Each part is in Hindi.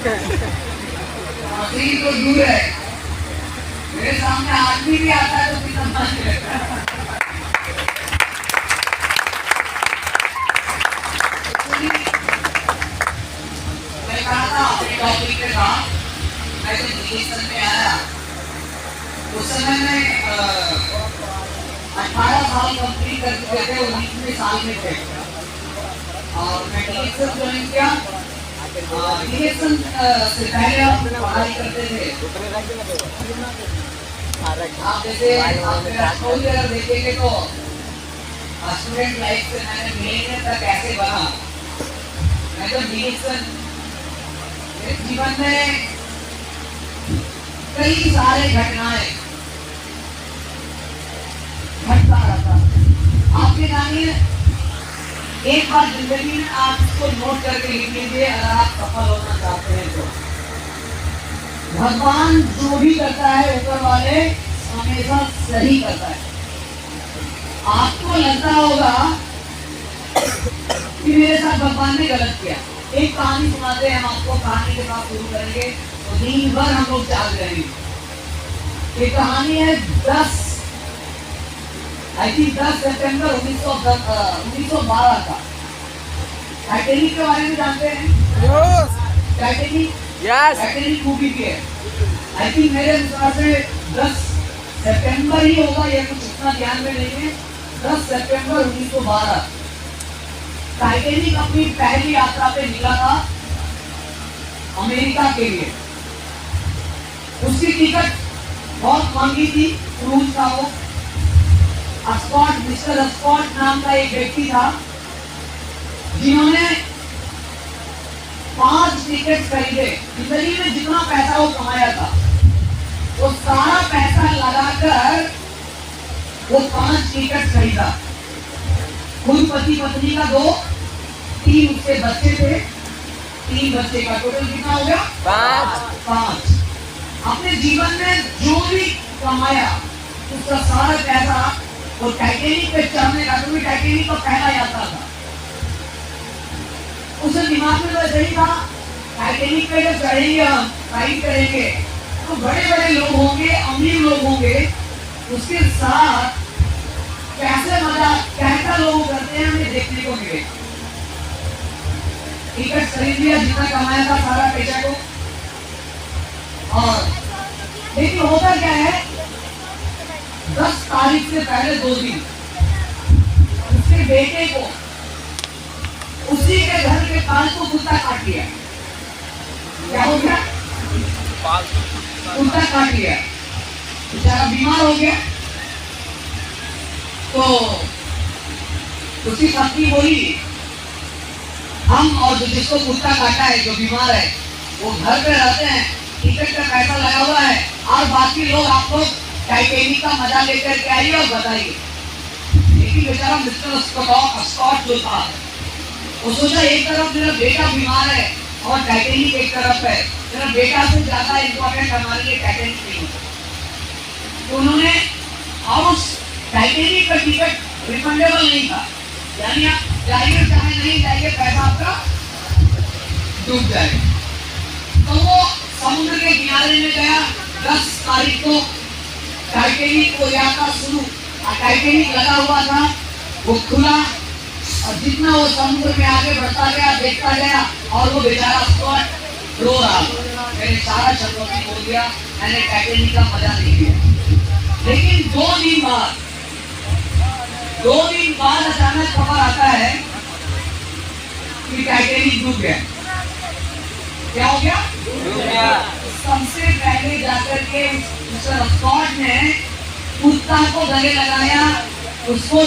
मसीह तो दूर है, मेरे सामने आदमी भी आता है तो कितना मस्त लगता है। मैं कहा था अपने टॉपिक के साथ, मैं जब दिल्ली में आया उस समय में 18 साल कंप्लीट कर चुके थे, 19वें साल में थे और मैं डिलेक्शन ज्वाइन किया। डिलेक्शन से पहले हम पढ़ाई करते थे। आप जैसे आप मेरा स्टोरी अगर देखेंगे तो स्टूडेंट लाइफ से मैंने मिलेनियर तक कैसे बना। मैं जब डिलेक्शन मेरे जीवन में कई सारे घटनाएं घटता रहता। आपके जानिए एक बार जिंदगी में आप इसको नोट करके लिख लीजिए, अगर आप सफल होना चाहते हैं तो भगवान जो भी करता है ऊपर वाले हमेशा सही करता है। आपको लगता होगा कि मेरे साथ भगवान ने गलत किया। एक कहानी सुनाते हैं हम आपको, कहानी के साथ शुरू करेंगे तो दिन भर हम लोग जाग रहेंगे। ये कहानी है 10 सितंबर 1912 का। टाइटैनिक के बारे में जानते हैं? टाइटैनिक मूवी की है। आई थिंक मेरे अनुसार से 10 सितंबर ही होगा, ये कुछ इतना ध्यान में नहीं है। 10 सितंबर 1912 टाइटैनिक अपनी पहली यात्रा पे निकला था अमेरिका के लिए। उसकी टिकट बहुत महंगी थी, क्रूज था वो। मिस्टर अस्कॉट नाम का एक व्यक्ति था जिन्होंने 5 टिकट खरीदे। जिंदगी में जितना पैसा वो कमाया था वो सारा पैसा लगाकर वो 5 टिकट खरीदा। खुद पति पत्नी का 2, 3 उसके बच्चे थे, 3 बच्चे का टोटल कितना हो गया? 5। अपने जीवन में जो भी कमाया उसका सारा पैसा वो टाइटैनिक पे चढ़ने का, क्योंकि टाइटैनिक का पहला यात्रा था। उसके दिमाग में तो सही था टाइटैनिक पे जब चढ़ेंगे हम, राइड करेंगे तो बड़े बड़े लोग होंगे, अमीर लोग होंगे, उसके साथ कैसे मजा कैसा लोग करते हैं हमें देखने को मिले। टिकट खरीद लिया, जितना कमाया था सारा पैसा को। और लेकिन होता क्या है, 10 तारीख से पहले 2 दिन उसके बेटे को उसी के घर के पास को कुत्ता काट लिया। क्या हो गया? कुत्ता काट लिया। बेचारा बीमार हो गया। तो उसकी पत्नी बोली, हम और जिसको कुत्ता काटा है, जो बीमार है, वो घर पे रहते हैं, टिकट का पैसा लगा हुआ है और बाकी लोग आप लोग टाइटैनिक का मजा लेकर के आइए और बताइए। लेकिन बेचारा मिस्टर स्कॉट जो था वो सोचा एक तरफ मेरा बेटा बीमार है और टाइटैनिक एक तरफ है, मेरा बेटा से ज्यादा इम्पोर्टेंट हमारे लिए टाइटैनिक नहीं होता। तो उन्होंने, और उस टाइटैनिक का टिकट रिफंडेबल नहीं था, यानी आप जाइए चाहे नहीं जाइए पैसा आपका डूब जाएगा। तो वो समुद्र के किनारे में गया। 10 तारीख को टाइटैनिक को यात्रा शुरू, टाइटैनिक लगा हुआ था, वो खुला और जितना वो समुद्र में आगे बढ़ता गया, देखता गया और वो बेचारा स्कॉट रो रहा, मैंने सारा चंद्रवती बोल दिया, मैंने टाइटैनिक का मजा नहीं लिया। लेकिन 2 दिन बाद अचानक खबर आता है कि टाइटैनिक डूब गया। क्या हो गया? डूब गया। सबसे पहले जाकर के मिस्टर स्कॉट ने कुत्ता को गले लगाया, उसको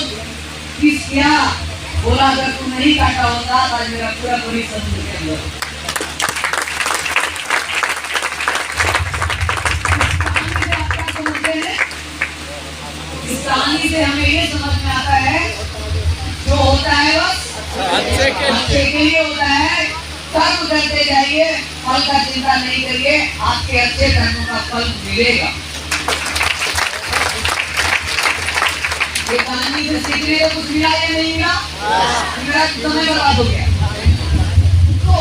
किस किया, बोला अगर तू नहीं काटा होता आज मेरा पूरा पूरी समुद्र के अंदर। इस कहानी से हमें ये समझ में आता है, जो होता है बस अच्छे के लिए होता है। कर्म करते जाइए, फल का चिंता नहीं करिए, आपके अच्छे कर्मों का फल मिलेगा। ये कहानी से सीखने को कुछ मिला या नहीं मिला? मेरा समय बर्बाद हो गया। तो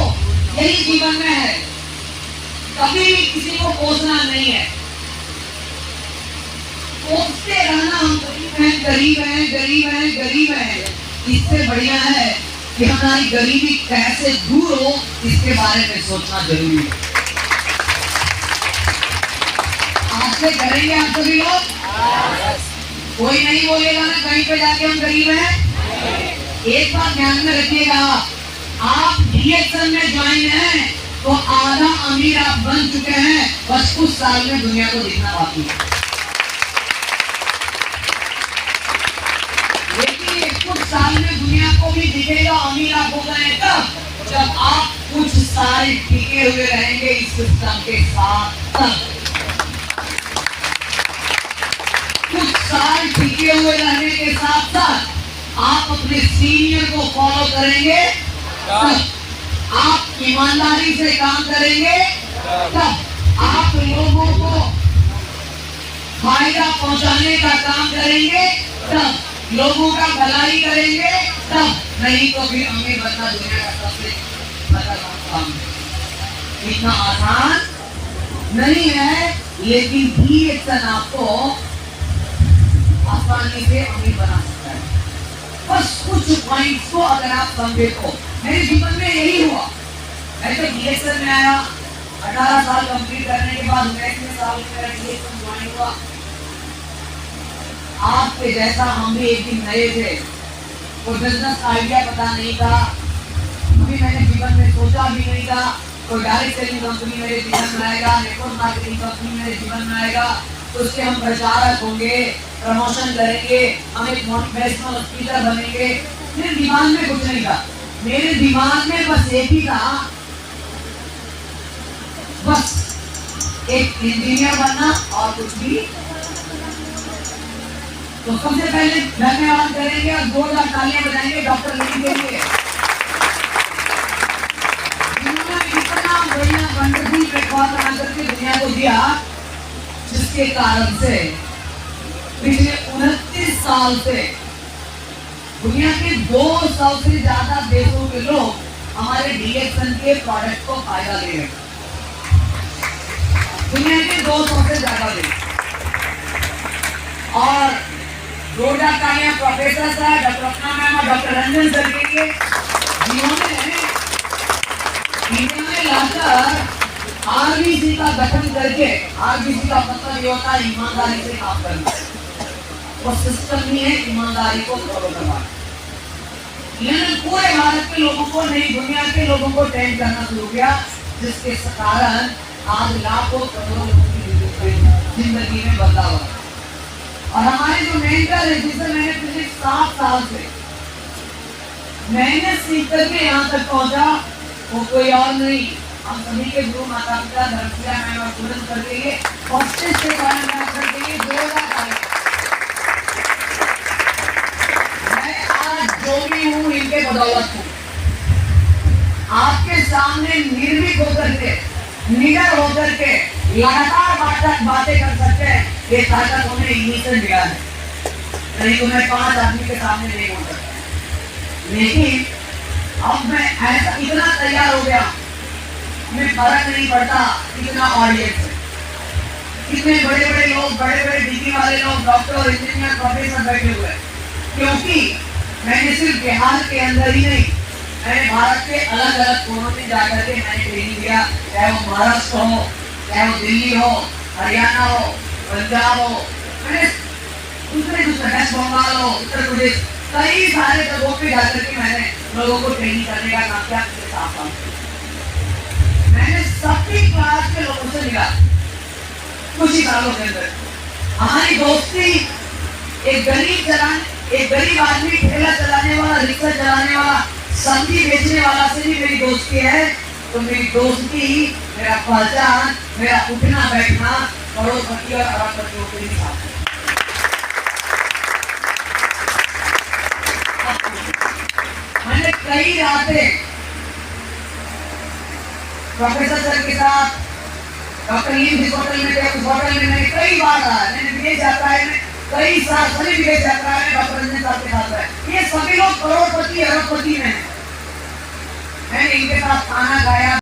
यही जीवन में है, किसी को कोसना नहीं है, कोसते रहना हम गरीब हैं, गरीब हैं, गरीब हैं। इससे बढ़िया है कि हमारी गरीबी कैसे दूर हो, इसके बारे में सोचना जरूरी है। आज से करेंगे आप सभी लोग? कोई नहीं बोलेगा ना कहीं पे जाके हम गरीब हैं। एक बात ध्यान में रखिएगा, आप डीएक्सन में ज्वाइन हैं तो आधा अमीर आप बन चुके हैं, बस कुछ साल में दुनिया को दिखना बाकी है। लेकिन कुछ साल में दुनिया को भी दिखेगा अमीर आप हो गए तब, जब आप कुछ साल टिके हुए रहेंगे इस सिस्टम के साथ। तब कुछ साल टिके हुए रहने के साथ साथ आप अपने सीनियर को फॉलो करेंगे, तब आप ईमानदारी से काम करेंगे, तब आप लोगों को फायदा पहुंचाने का काम करेंगे, तब लोगों का भलाई करेंगे, तब। नहीं तो फिर अमीर बनना दुनिया का सबसे खतरनाक काम है। इतना आसान नहीं है, लेकिन डीएक्सन आपको आसानी से अमीर बना सकता है। बस कुछ पॉइंट्स को अगर आप समझे तो। मेरे जीवन में यही हुआ। मैं तो डीएक्सन में आया, 18 साल कंप्लीट करने के बाद 19वें साल में मेरा डीएक्सन ज्वाइन हुआ। आपके जैसा हम भी एक दिन नए थे, कोई बिजनेस आइडिया पता नहीं था, कभी मैंने जीवन में सोचा भी नहीं था कोई डायरेक्ट सेलिंग कंपनी मेरे जीवन में आएगा, नेटवर्क मार्केटिंग कंपनी मेरे जीवन में आएगा, तो उसके हम प्रचारक होंगे, प्रमोशन करेंगे, हम एक मोटिवेशनल स्पीकर बनेंगे। मेरे दिमाग में कुछ नहीं था, मेरे दिमाग में बस एक ही था, बस एक इंजीनियर बनना और कुछ भी। तो सबसे पहले धन्यवाद करेंगे और 2,000 तालियां बजाएंगे डॉक्टर लेडी के लिए, जिन्होंने इतना बढ़िया वंडरफुल प्लेटफॉर्म बना करके दुनिया को दिया, जिसके कारण से पिछले 29 साल से दुनिया के 200 से ज्यादा देशों के लोग हमारे डीएक्सन के प्रोडक्ट को फायदा ले रहे हैं। दुनिया के 200 से ज्यादा देश। और 2,000 तालियां प्रोफेसर साहब, डॉक्टर रत्ना मैम और डॉक्टर रंजन सर के लिए, जिन्होंने इंडिया में लाकर आरबीसी का गठन करके, आरबीसी का मतलब ये होता है ईमानदारी से काम करना, वो सिस्टम ही है ईमानदारी को फॉलो करना। इन्होंने पूरे भारत के लोगों को, नहीं दुनिया के लोगों को ट्रेन करना शुरू किया, जिसके कारण आज लाखों करोड़ों लोगों की जिंदगी में बदलाव आया। और हमारे जो मेंटर है, जिसे मैंने पिछले 7 साल से मेहनत सीख करके यहाँ तक पहुंचा, वो कोई और नहीं, हम सभी के गुरु माता पिता धर्मप्रिया मैम और तुरंत करके लिए हॉस्टेज से कारण करके लिए 2,000 मैं आज जो भी हूँ इनके बदौलत हूँ। आपके सामने निर्भीक होकर के, निडर होकर के लगातार बातें कर सकते हैं, ये ताकत हमें इन्हीं से मिला है। नहीं तो मैं 5 आदमी के सामने नहीं बोल सकता। लेकिन अब मैं ऐसा इतना तैयार हो गया, हमें फर्क नहीं पड़ता इतना ऑडियंस है, कितने बड़े बड़े लोग, बड़े बड़े डिग्री वाले लोग, डॉक्टर, इंजीनियर, प्रोफेसर बैठे हुए, क्योंकि मैंने सिर्फ बिहार के अंदर ही नहीं, मैंने भारत के अलग अलग कोनों में जाकर के मैंने ट्रेनिंग दिया, चाहे वो महाराष्ट्र हो, चाहे वो दिल्ली हो, हरियाणा हो, पंजाब हो, मैंने दूसरे वेस्ट बंगाल हो, उत्तर प्रदेश, कई सारे जगहों पे जाकर के मैंने लोगों को ट्रेनिंग करने का काम किया। मैंने सभी क्लास के लोगों से मिला कुछ ही सालों के अंदर। हमारी दोस्ती एक गरीब आदमी, ठेला चलाने वाला, रिक्शा चलाने वाला, सब्जी बेचने वाला से भी मेरी दोस्ती है। तो मेरी दोस्ती, मेरा पहचान, मेरा उठना बैठना करोड़पति और अरबपतियों के साथ। मैंने कई रातें प्रोफेसर सर के साथ, डॉक्टर लीम जिस होटल में थे उस होटल में मैंने कई बार रहा। मैंने विदेश यात्रा में कई साल, सभी विदेश यात्रा में डॉक्टर रंजन साहब के साथ रहे। ये सभी लोग करोड़पति अरबपति में हैं। मैंने इनके साथ खाना खाया,